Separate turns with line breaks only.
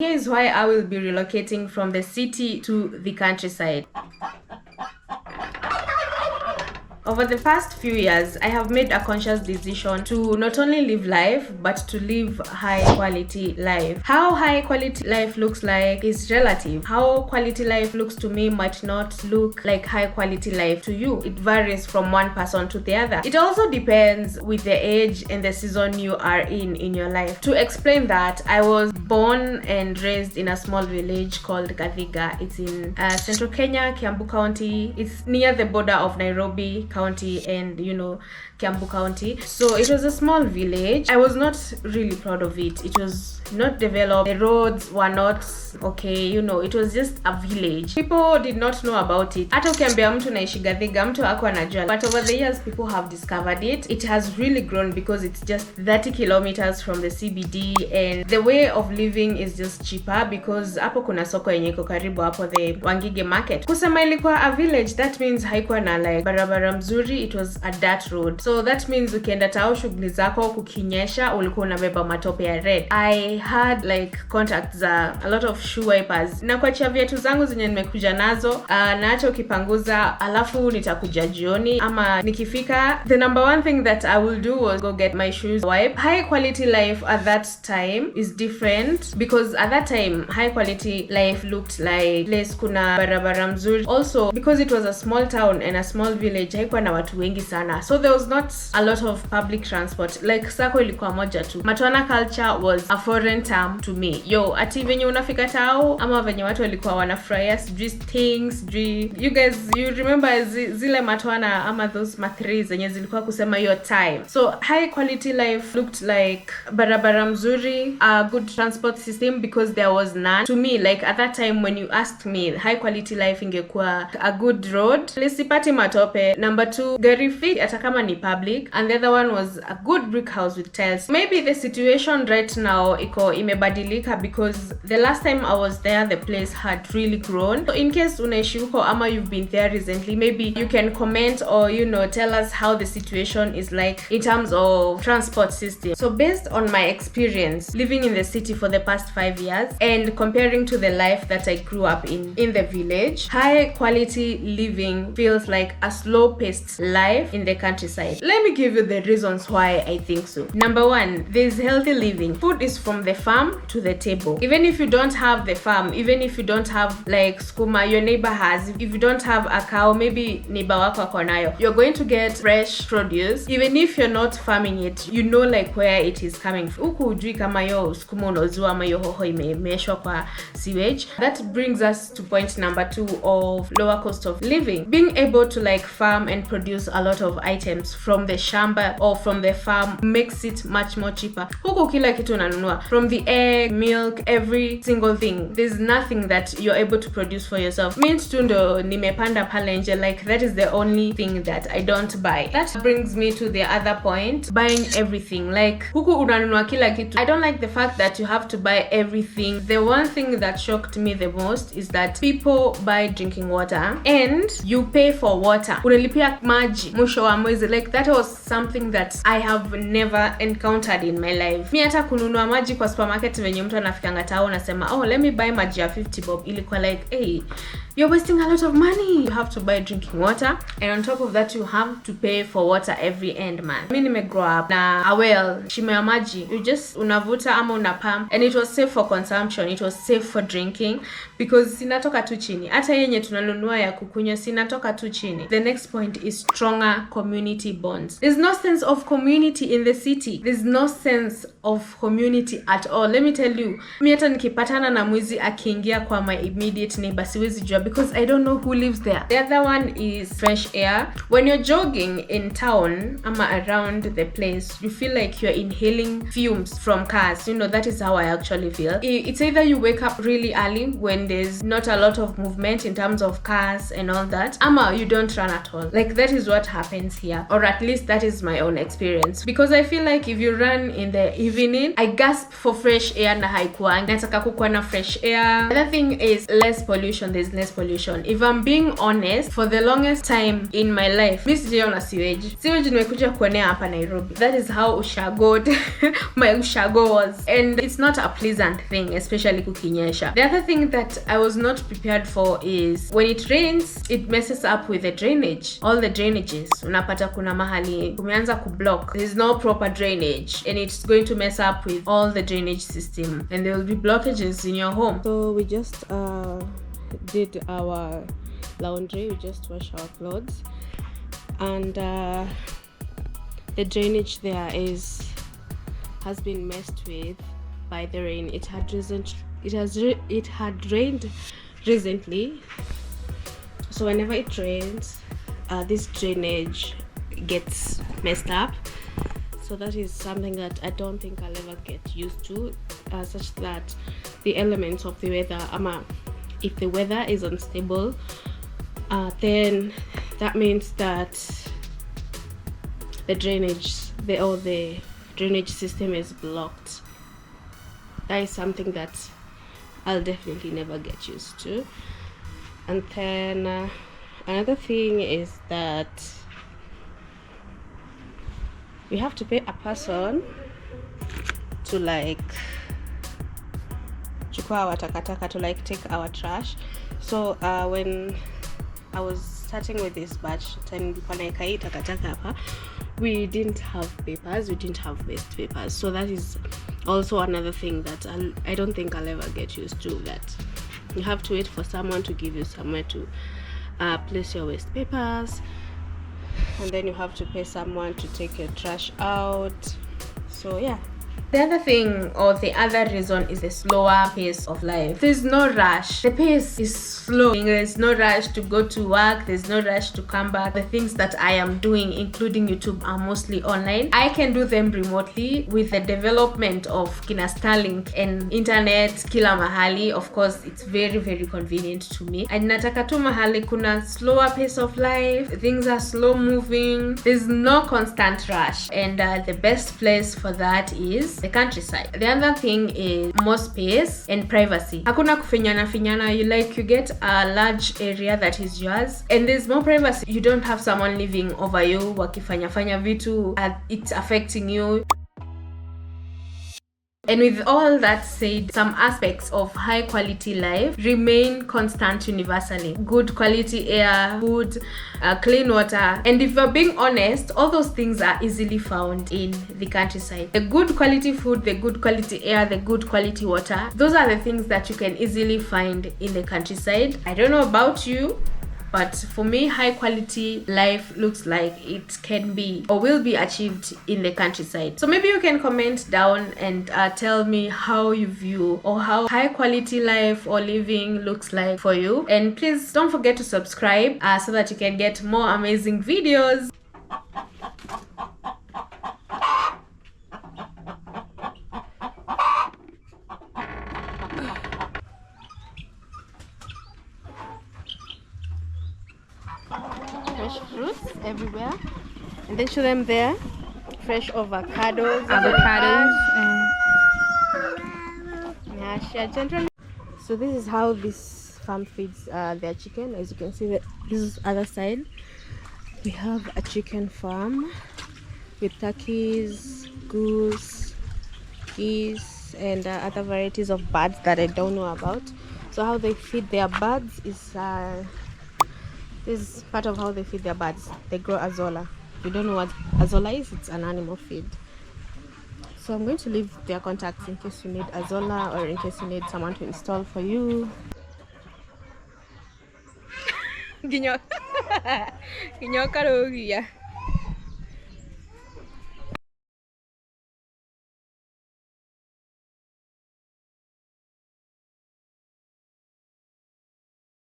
Here is why I will be relocating from the city to the countryside. Over the past few years, I have made a conscious decision to not only live life, but to live high quality life. How high quality life looks like is relative. How quality life looks to me might not look like high quality life to you. It varies from one person to the other. It also depends with the age and the season you are in your life. To explain that, I was born and raised in a small village called Gathiga. It's in central Kenya, Kiambu County. It's near the border of Nairobi County and Kiambu County. So it was a small village. I was not really proud of it. It was not developed. The roads were not okay, it was just a village. People did not know about it. Hata ukiambia mtu naishi Gathiga, mtu hakuwa anajua. But over the years, people have discovered it. It has really grown because it's just 30 kilometers from the CBD, and the way of living is just cheaper because hapo kuna soko yenye iko karibu hapo, the Wangige market. Kusema ilikuwa a village, that means haikuwa na like barabara mzuri. It was a dirt road. So that means ukienda tao shughuli zako kukinyesha ulikuwa unabeba matope ya red. I had like contacts za a lot of shoe wipers. Na kuachia viatu zangu zenye nimekuja nazo, na acha ukipanguza alafu nitakuja jioni ama nikifika. The number one thing that I will do was go get my shoes wiped. High quality life at that time is different because at that time high quality life looked like place kuna barabara mzuri. Also because it was a small town and a small village, haikuwa na watu wengi sana. So there was not a lot of public transport. Like sako ilikuwa moja tu. Matwana culture was a foreign term to me. Ati venye unafika tao ama venye watu walikuwa wanafurahia sijui things, you guys, you remember zile matwana ama those mathri zenye zilikuwa kusema hiyo time. So high quality life looked like barabara mzuri, a good transport system because there was none. To me, like at that time when you asked me, high quality life ingekuwa a good road, lisipati matope. Number 2, gari fit hata kama ni public, and the other one was a good brick house with tiles. Maybe the situation right now imebadilika because the last time I was there, the place had really grown. So in case unaishi huko ama you've been there recently, maybe you can comment or tell us how the situation is like in terms of transport system. So based on my experience living in the city for the past 5 years and comparing to the life that I grew up in the village, high quality living feels like a slow paced life in the countryside. Let me give you the reasons why I think so. Number 1, there's healthy living. Food is from the farm to the table. Even if you don't have the farm, even if you don't have like skuma your neighbor has, if you don't have a cow, maybe neighbor wako ako nayo, you're going to get fresh produce. Even if you're not farming it, like where it is coming from. Huku ujui kama yo skuma unozua ama yo hoho imeshwa kwa sewage. That brings us to point number 2 of lower cost of living. Being able to like farm and produce a lot of items from the shamba or from the farm makes it much more cheaper. Huku kila kitu unanunua, from the egg, milk, every single thing. There's nothing that you're able to produce for yourself. Mint tu ndo nimepanda pale nje, like that is the only thing that I don't buy. That brings me to the other point, buying everything. Like huku unanunua kila kitu. I don't like the fact that you have to buy everything. The one thing that shocked me the most is that people buy drinking water and you pay for water. Unalipia maji mwisho wa mwezi. Like that was something that I have never encountered in my life. Mi hata kununua maji kwa supermarket venye mtu anafikanga tao nasema, let me buy maji ya 50 bob. Ilikuwa like, hey, you're wasting a lot of money. You have to buy drinking water, and on top of that you have to pay for water every end month. Mi nime grow up na a well, shimo ya maji, you just unavuta ama unapump, and it was safe for consumption, it was safe for drinking because sinatoka tu chini. Hata yenye tunanunua ya kukunywa sinatoka tu chini. The next point is stronger community bonds. There's no sense of community in the city. There's no sense of community at all. Let me tell you, mi hata nikipatana na mwizi akiingia kwa my immediate neighbor siwezi jua because I don't know who lives there. The other one is fresh air. When you're jogging in town ama around the place, you feel like you're inhaling fumes from cars. That is how I actually feel. It's either you wake up really early when there's not a lot of movement in terms of cars and all that, ama you don't run at all. Like that is what happens here, or at least that is my own experience, because I feel like if you run in the evening, I gasp for fresh air na haikuangi. Nataka kukuwa na fresh air. Another thing is less pollution. There's less pollution. If I'm being honest, for the longest time in my life, mi sijaona sewage. Sewage nimekuja kuonea hapa Nairobi. That is how ushago my ushago was, and it's not a pleasant thing, especially kukinyesha. The other thing that I was not prepared for is when it rains, it messes up with the drainage. All the drainages, unapata kuna mahali kumeanza kublock. There's no proper drainage, and it's going to mess up with all the drainage system, and there will be blockages in your home. So we just did our laundry. We just washed our clothes, and the drainage there has been messed with by the rain. It had rained recently, so whenever it rains, this drainage gets messed up. So that is something that I don't think I'll ever get used to, such that the elements of the weather, if the weather is unstable, then that means that the drainage system is blocked. That is something that I'll definitely never get used to. And then another thing is that we have to pay a person to chukua our takataka, to take our trash. So when I was starting with this batch, we didn't have papers, we didn't have waste papers. So that is also another thing that I don't think I'll ever get used to, that you have to wait for someone to give you somewhere to place your waste papers, and then you have to pay someone to take your trash out. So yeah. The other thing, or the other reason, is the slower pace of life. There's no rush. The pace is slow. There's no rush to go to work. There's no rush to come back. The things that I am doing, including YouTube, are mostly online. I can do them remotely with the development of kina Starlink and internet kila mahali. Of course, it's very, very convenient to me. And nataka tu mahali kuna slower pace of life. Things are slow moving. There's no constant rush. And the best place for that is the countryside. The other thing is more space and privacy. Hakuna kufinyana. You get a large area that is yours, and there's more privacy. You don't have someone living over you wakifanya vitu, it's affecting you. And with all that said, some aspects of high quality life remain constant universally. Good quality air, food, clean water. And if we're being honest, all those things are easily found in the countryside. The good quality food, the good quality air, the good quality water, those are the things that you can easily find in the countryside. I don't know about you, but for me, high quality life looks like it can be or will be achieved in the countryside. So maybe you can comment down and tell me how you view or how high quality life or living looks like for you. And please don't forget to subscribe so that you can get more amazing videos. Fresh fruits everywhere, and then show them there. Fresh avocados. So this is how this farm feeds their chicken. As you can see, that this is other side. We have a chicken farm with turkeys, goose, geese, and other varieties of birds that I don't know about. So how they feed their birds is this is part of how they feed their birds. They grow azolla. If you don't know what azolla is, it's an animal feed. So I'm going to leave their contacts in case you need azolla or in case you need someone to install for you. Ginyoka